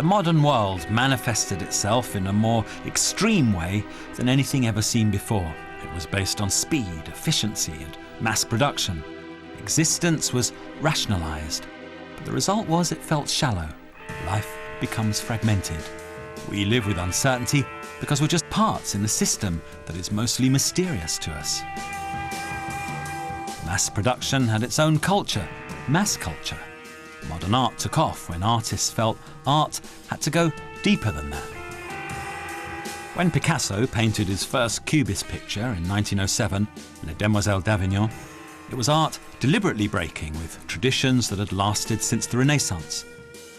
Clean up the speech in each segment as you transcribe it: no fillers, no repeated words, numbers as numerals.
The modern world manifested itself in a more extreme way than anything ever seen before. It was based on speed, efficiency, and mass production. Existence was rationalized, but the result was it felt shallow. Life becomes fragmented. We live with uncertainty because we're just parts in a system that is mostly mysterious to us. Mass production had its own culture, mass culture. Modern art took off when artists felt art had to go deeper than that. When Picasso painted his first Cubist picture in 1907, Les Demoiselles d'Avignon, it was art deliberately breaking with traditions that had lasted since the Renaissance.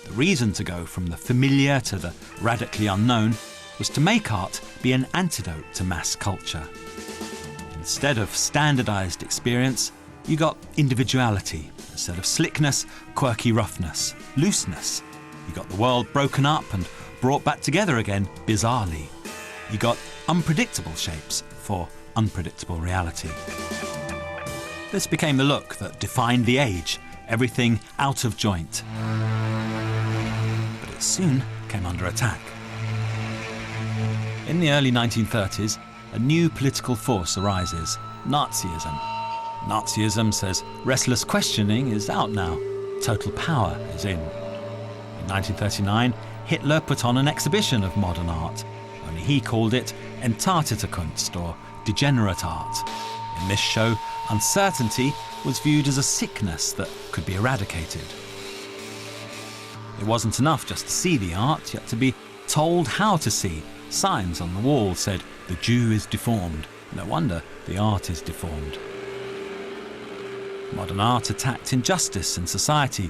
The reason to go from the familiar to the radically unknown was to make art be an antidote to mass culture. Instead of standardized experience, you got individuality. Instead of slickness, quirky roughness, looseness. You got the world broken up and brought back together again bizarrely. You got unpredictable shapes for unpredictable reality. This became the look that defined the age, everything out of joint. But it soon came under attack. In the early 1930s, a new political force arises, Nazism. Nazism says restless questioning is out now, total power is in. In 1939, Hitler put on an exhibition of modern art, only he called it Entartete Kunst, or degenerate art. In this show, uncertainty was viewed as a sickness that could be eradicated. It wasn't enough just to see the art, yet to be told how to see. Signs on the wall said, "The Jew is deformed." No wonder the art is deformed. Modern art attacked injustice in society.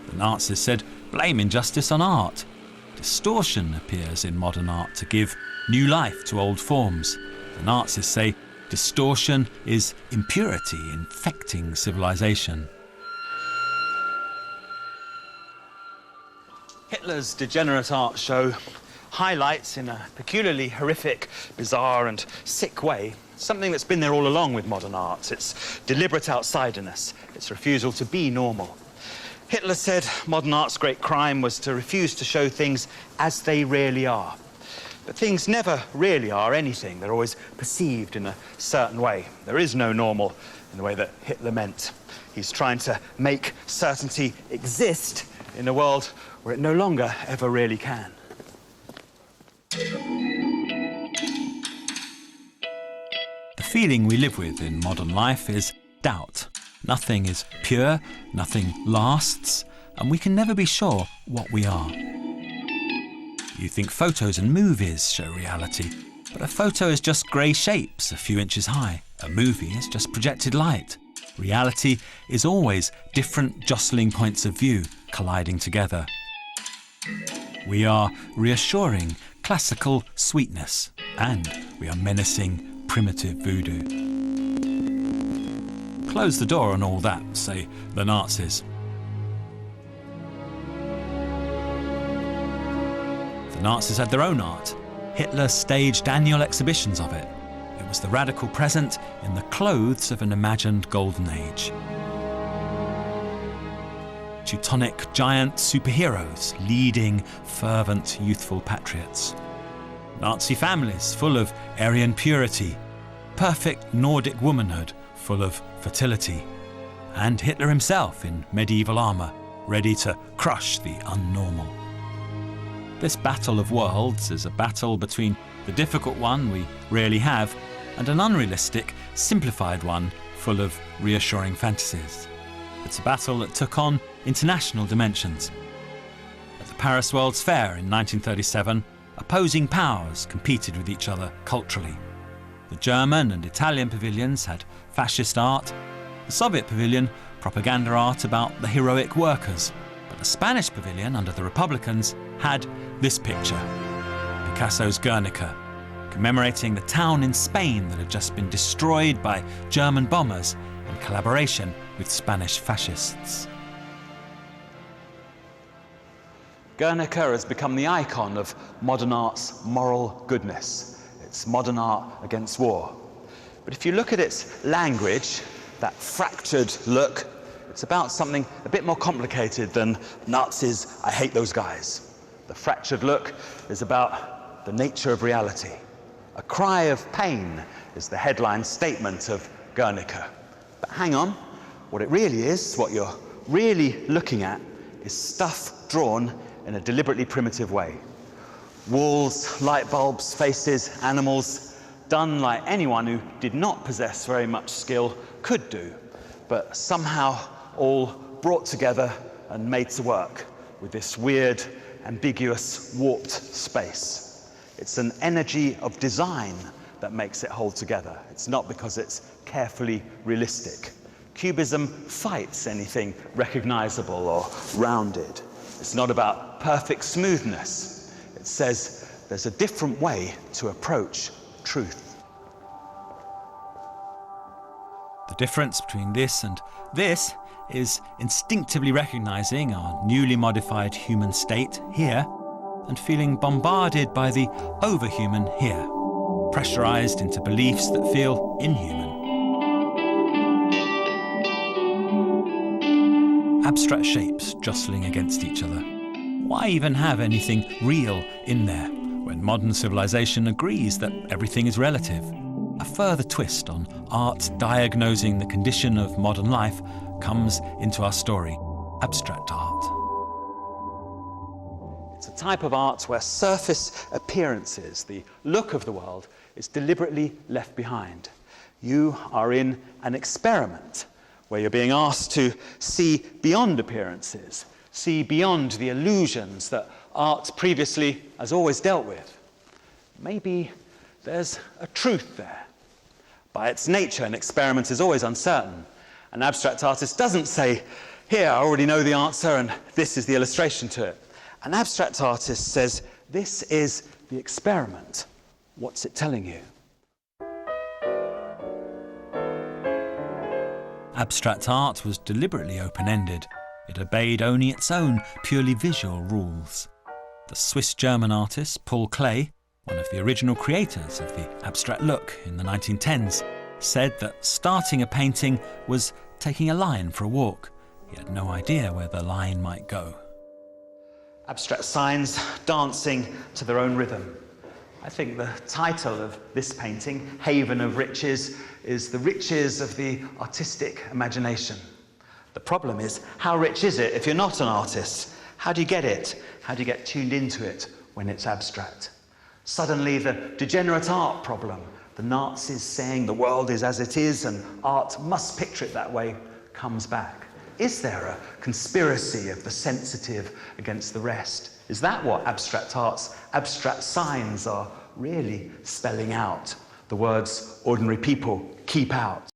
The Nazis said, blame injustice on art. Distortion appears in modern art to give new life to old forms. The Nazis say distortion is impurity infecting civilization. Hitler's degenerate art show highlights in a peculiarly horrific, bizarre and sick way something that's been there all along with modern art. It's deliberate outsiderness, its refusal to be normal. Hitler said modern art's great crime was to refuse to show things as they really are. But things never really are anything. They're always perceived in a certain way. There is no normal in the way that Hitler meant. He's trying to make certainty exist in a world where it no longer ever really can. The feeling we live with in modern life is doubt. Nothing is pure, nothing lasts, and we can never be sure what we are. You think photos and movies show reality, but a photo is just grey shapes a few inches high. A movie is just projected light. Reality is always different jostling points of view colliding together. We are reassuring classical sweetness, and we are menacing primitive voodoo. Close the door on all that, say the Nazis. The Nazis had their own art. Hitler staged annual exhibitions of it. It was the radical present in the clothes of an imagined golden age. Teutonic giant superheroes leading fervent youthful patriots. Nazi families full of Aryan purity, perfect Nordic womanhood full of fertility, and Hitler himself in medieval armour, ready to crush the unnormal. This battle of worlds is a battle between the difficult one we rarely have and an unrealistic, simplified one full of reassuring fantasies. It's a battle that took on international dimensions. At the Paris World's Fair in 1937, opposing powers competed with each other culturally. The German and Italian pavilions had fascist art, the Soviet pavilion propaganda art about the heroic workers, but the Spanish pavilion under the Republicans had this picture, Picasso's Guernica, commemorating the town in Spain that had just been destroyed by German bombers in collaboration with Spanish fascists. Guernica has become the icon of modern art's moral goodness. It's modern art against war. But if you look at its language, that fractured look, it's about something a bit more complicated than Nazis, I hate those guys. The fractured look is about the nature of reality. A cry of pain is the headline statement of Guernica. But hang on, what it really is, what you're really looking at, is stuff drawn in a deliberately primitive way. Walls, light bulbs, faces, animals, done like anyone who did not possess very much skill could do, but somehow all brought together and made to work with this weird, ambiguous, warped space. It's an energy of design that makes it hold together. It's not because it's carefully realistic. Cubism fights anything recognizable or rounded. It's not about perfect smoothness. It says there's a different way to approach truth. The difference between this and this is instinctively recognizing our newly modified human state here and feeling bombarded by the overhuman here, pressurized into beliefs that feel inhuman. Abstract shapes jostling against each other. Why even have anything real in there when modern civilization agrees that everything is relative? A further twist on art diagnosing the condition of modern life comes into our story: abstract art. It's a type of art where surface appearances, the look of the world, is deliberately left behind. You are in an experiment where you're being asked to see beyond appearances, see beyond the illusions that art previously has always dealt with. Maybe there's a truth there. By its nature, an experiment is always uncertain. An abstract artist doesn't say, here, I already know the answer and this is the illustration to it. An abstract artist says, this is the experiment. What's it telling you? Abstract art was deliberately open-ended. It obeyed only its own purely visual rules. The Swiss-German artist Paul Klee, one of the original creators of the abstract look in the 1910s, said that starting a painting was taking a line for a walk. He had no idea where the line might go. Abstract signs dancing to their own rhythm. I think the title of this painting, Haven of Riches, is the riches of the artistic imagination. The problem is, how rich is it if you're not an artist? How do you get it? How do you get tuned into it when it's abstract? Suddenly the degenerate art problem, the Nazis saying the world is as it is and art must picture it that way, comes back. Is there a conspiracy of the sensitive against the rest? Is that what abstract art's abstract signs are really spelling out? The words ordinary people keep out.